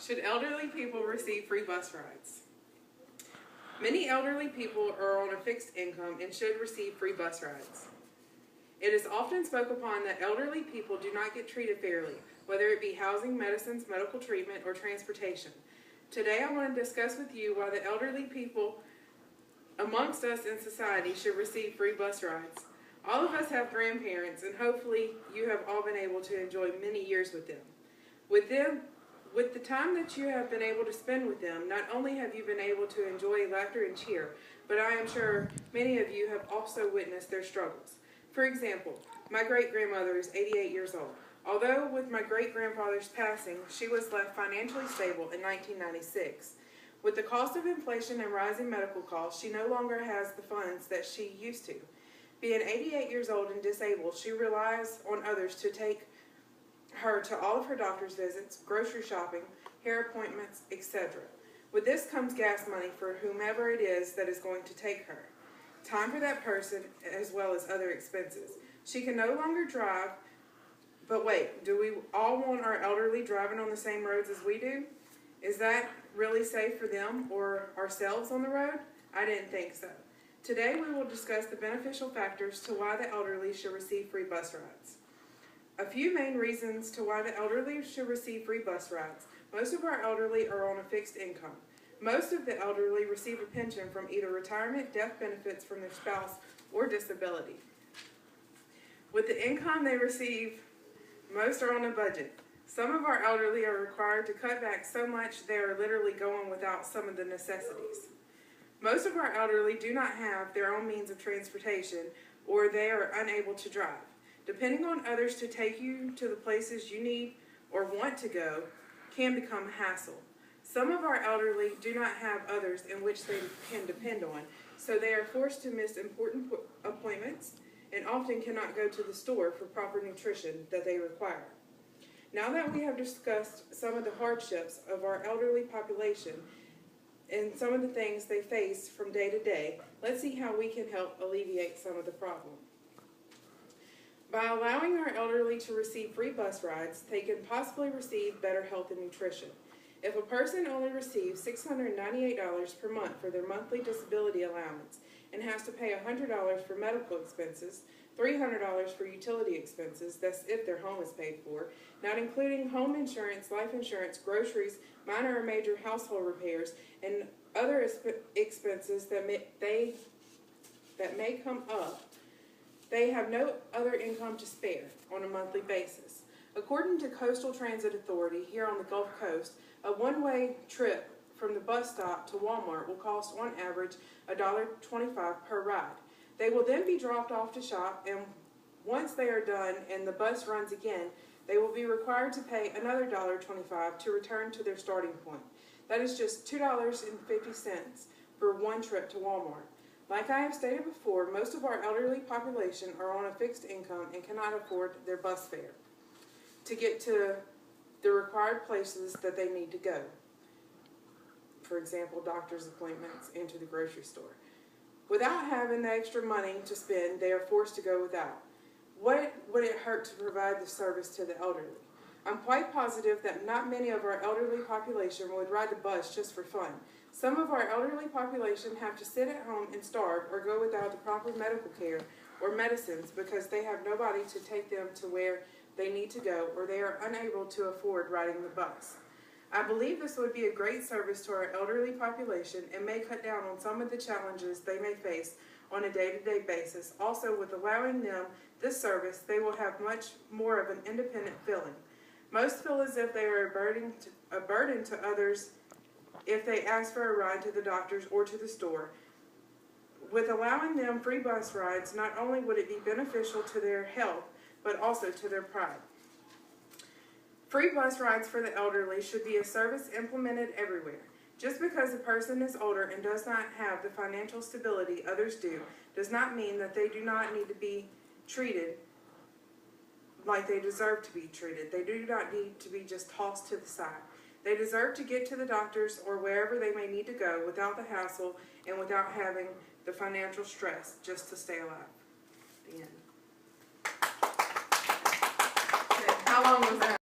Should elderly people receive free bus rides? Many elderly people are on a fixed income and should receive free bus rides. It is often spoken upon that elderly people do not get treated fairly, whether it be housing, medicines, medical treatment, or transportation. Today I want to discuss with you why the elderly people amongst us in society should receive free bus rides. All of us have grandparents, and hopefully you have all been able to enjoy many years with them. With the time that you have been able to spend with them, not only have you been able to enjoy laughter and cheer, but I am sure many of you have also witnessed their struggles. For example, my great-grandmother is 88 years old. Although with my great-grandfather's passing, she was left financially stable in 1996. With the cost of inflation and rising medical costs, she no longer has the funds that she used to. Being 88 years old and disabled, she relies on others to take her to all of her doctor's visits, grocery shopping, hair appointments, etc. With this comes gas money for whomever it is that is going to take her. Time for that person, as well as other expenses. She can no longer drive, but wait, do we all want our elderly driving on the same roads as we do? Is that really safe for them or ourselves on the road? I didn't think so. Today we will discuss the beneficial factors to why the elderly should receive free bus rides. A few main reasons to why the elderly should receive free bus rides. Most of our elderly are on a fixed income. Most of the elderly receive a pension from either retirement, death benefits from their spouse, or disability. With the income they receive, most are on a budget. Some of our elderly are required to cut back so much they are literally going without some of the necessities. Most of our elderly do not have their own means of transportation, or they are unable to drive. Depending on others to take you to the places you need or want to go can become a hassle. Some of our elderly do not have others in which they can depend on, so they are forced to miss important appointments and often cannot go to the store for proper nutrition that they require. Now that we have discussed some of the hardships of our elderly population and some of the things they face from day to day, let's see how we can help alleviate some of the problem. By allowing our elderly to receive free bus rides, they can possibly receive better health and nutrition. If a person only receives $698 per month for their monthly disability allowance and has to pay $100 for medical expenses, $300 for utility expenses, that's if their home is paid for, not including home insurance, life insurance, groceries, minor or major household repairs, and other expenses that may come up, they have no other income to spare on a monthly basis. According to Coastal Transit Authority here on the Gulf Coast, a one-way trip from the bus stop to Walmart will cost on average $1.25 per ride. They will then be dropped off to shop, and once they are done and the bus runs again, they will be required to pay another $1.25 to return to their starting point. That is just $2.50 for one trip to Walmart. Like I have stated before, most of our elderly population are on a fixed income and cannot afford their bus fare to get to the required places that they need to go. For example, doctor's appointments and to the grocery store. Without having the extra money to spend, they are forced to go without. What would it hurt to provide the service to the elderly? I'm quite positive that not many of our elderly population would ride the bus just for fun. Some of our elderly population have to sit at home and starve or go without the proper medical care or medicines because they have nobody to take them to where they need to go, or they are unable to afford riding the bus. I believe this would be a great service to our elderly population and may cut down on some of the challenges they may face on a day-to-day basis. Also, with allowing them this service, they will have much more of an independent feeling. Most feel as if they are a burden to others if they ask for a ride to the doctors or to the store. With allowing them free bus rides, not only would it be beneficial to their health, but also to their pride. Free bus rides for the elderly should be a service implemented everywhere. Just because a person is older and does not have the financial stability others do, does not mean that they do not need to be treated like they deserve to be treated. They do not need to be just tossed to the side. They deserve to get to the doctors or wherever they may need to go without the hassle and without having the financial stress just to stay alive. The end. How long was that?